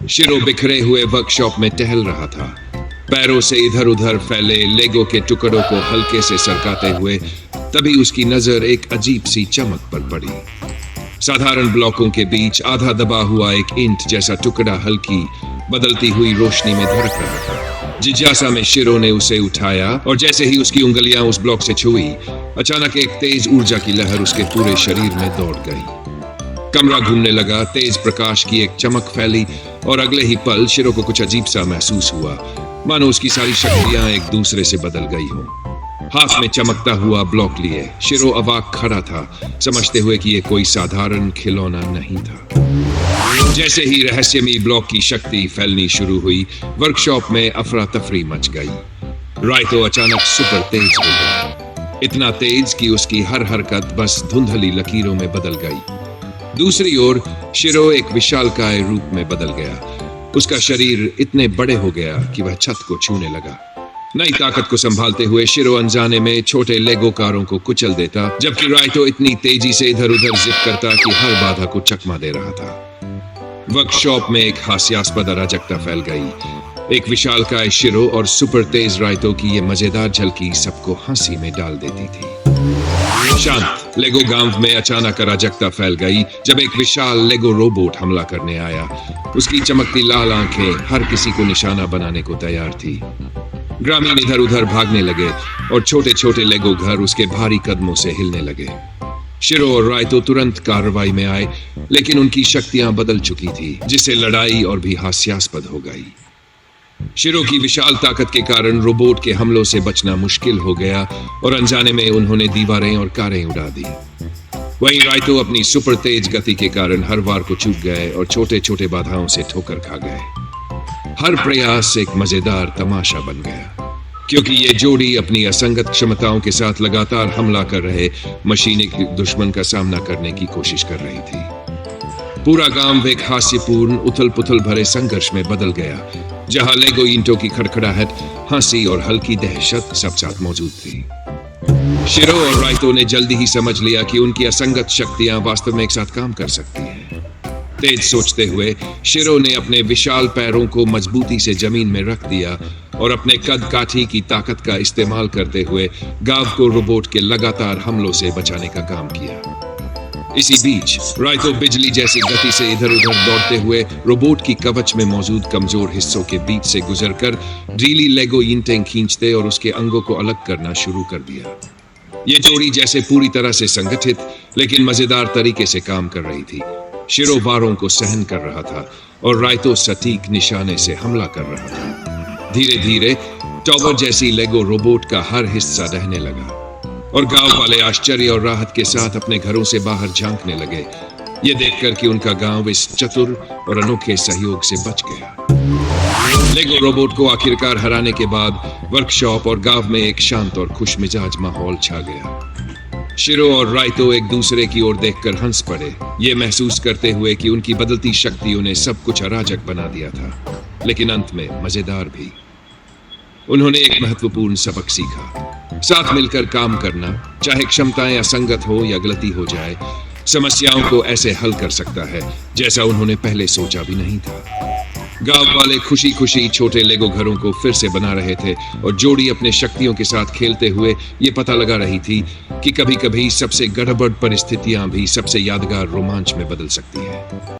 शिरो बिखरे हुए वर्कशॉप में टहल रहा था, पैरों से इधर उधर फैले लेगो के टुकड़ों को हल्के से सरकाते हुए। तभी उसकी नजर एक अजीब सी चमक पर पड़ी। साधारण ब्लॉकों के बीच आधा दबा हुआ एक ईंट जैसा टुकड़ा हल्की बदलती हुई रोशनी में धड़क रहा था। जिज्ञासा में शिरो ने उसे उठाया और जैसे ही उसकी उंगलियां उस ब्लॉक से छुई, अचानक एक तेज ऊर्जा की लहर उसके पूरे शरीर में दौड़ गई। कमरा घूमने लगा, तेज प्रकाश की एक चमक फैली और अगले ही पल शिरो को कुछ अजीब सा महसूस हुआ, मानो उसकी सारी शक्तियां एक दूसरे से बदल गई हों। हाथ में चमकता हुआ ब्लॉक लिए शिरो अवाक खड़ा था, समझते हुए कि यह कोई साधारण खिलौना नहीं था। जैसे ही रहस्यमयी ब्लॉक की शक्ति फैलनी शुरू हुई, वर्कशॉप में अफरा तफरी मच गई। राइतो अचानक सुपर तेज हो गया, इतना तेज कि उसकी हर हरकत बस धुंधली लकीरों में बदल गई। दूसरी ओर शिरो एक विशालकाय रूप में बदल गया। उसका शरीर इतने बड़े हो गया कि वह छत को छूने लगा। नई ताकत को संभालते हुए शिरो अनजाने में छोटे लेगो कारों को कुचल देता, जबकि राइतो इतनी तेजी से इधर उधर जिप करता कि हर बाधा को चकमा दे रहा था। वर्कशॉप में एक हास्यास्पद अराजकता फैल गई। एक विशालकाय शिरो और सुपर तेज राइतो की ये मजेदार झलकी सबको हंसी में डाल देती थी। शांत लेगो गांव में अचानक अराजकता फैल गई जब एक विशाल लेगो रोबोट हमला करने आया। उसकी चमकती लाल आंखें हर किसी को निशाना बनाने को तैयार थी। ग्रामीण इधर उधर भागने लगे और छोटे छोटे लेगो घर उसके भारी कदमों से हिलने लगे। शिरो और राइतो तुरंत कार्रवाई में आए, लेकिन उनकी शक्तियां बदल चुकी थी, जिससे लड़ाई और भी हास्यास्पद हो गई। शिरो की विशाल ताकत के कारण रोबोट के हमलों से बचना मुश्किल हो गया और अनजाने में उन्होंने दीवारें और कारें उड़ा दी। वहीं राइतो अपनी सुपर तेज गति के कारण हर वार को चूक गए और छोटे छोटे बाधाओं से ठोकर खा गए। हर प्रयास एक मजेदार तमाशा बन गया, क्योंकि ये जोड़ी अपनी असंगत क्षमताओं के साथ लगातार हमला कर रहे मशीनिक दुश्मन का सामना करने की कोशिश कर रही थी। पूरा गांव एक हास्यपूर्ण उथल पुथल भरे संघर्ष में बदल गया, जहां लेगो ईंटों की खड़खड़ाहट, हंसी और हल्की दहशत सब साथ मौजूद थी। शिरो और राइतो ने जल्दी ही समझ लिया कि उनकी असंगत शक्तियां वास्तव में एक साथ काम कर सकती हैं। तेज सोचते हुए शिरो ने अपने विशाल पैरों को मजबूती से जमीन में रख दिया और अपने कद काठी की ताकत का इस्तेमाल करते हुए गांव को रोबोट के लगातार हमलों से बचाने का काम किया। इसी बीच राइतो बिजली जैसी गति से इधर उधर दौड़ते हुए रोबोट की कवच में मौजूद कमजोर हिस्सों के बीच से गुजरकर ढीली लेगो ईंटें खींचते और उसके अंगों को अलग करना शुरू कर दिया। ये जोड़ी जैसे पूरी तरह से संगठित लेकिन मजेदार तरीके से काम कर रही थी। शिरो वारों को सहन कर रहा था और राइतो सटीक निशाने से हमला कर रहा था। धीरे धीरे टॉवर जैसी लेगो रोबोट का हर हिस्सा रहने लगा और गांव वाले आश्चर्य और राहत के साथ अपने घरों से बाहर झांकने लगे, ये देखकर कि उनका गांव इस चतुर और अनोखे सहयोग से बच गया। लेगो रोबोट को आखिरकार हराने के बाद वर्कशॉप और गांव में एक शांत और खुशमिजाज माहौल छा गया। शिरो और राइतो एक दूसरे की ओर देखकर हंस पड़े, ये महसूस करते हुए कि उनकी बदलती शक्तियों ने सब कुछ अराजक बना दिया था, लेकिन अंत में मजेदार भी। उन्होंने एक महत्वपूर्ण सबक सीखा, साथ मिलकर काम करना, चाहे क्षमताएं असंगत हो या गलती हो जाए, समस्याओं को ऐसे हल कर सकता है जैसा उन्होंने पहले सोचा भी नहीं था। गांव वाले खुशी खुशी छोटे लेगो घरों को फिर से बना रहे थे और जोड़ी अपने शक्तियों के साथ खेलते हुए ये पता लगा रही थी कि कभी कभी सबसे गड़बड़ परिस्थितियां भी सबसे यादगार रोमांच में बदल सकती है।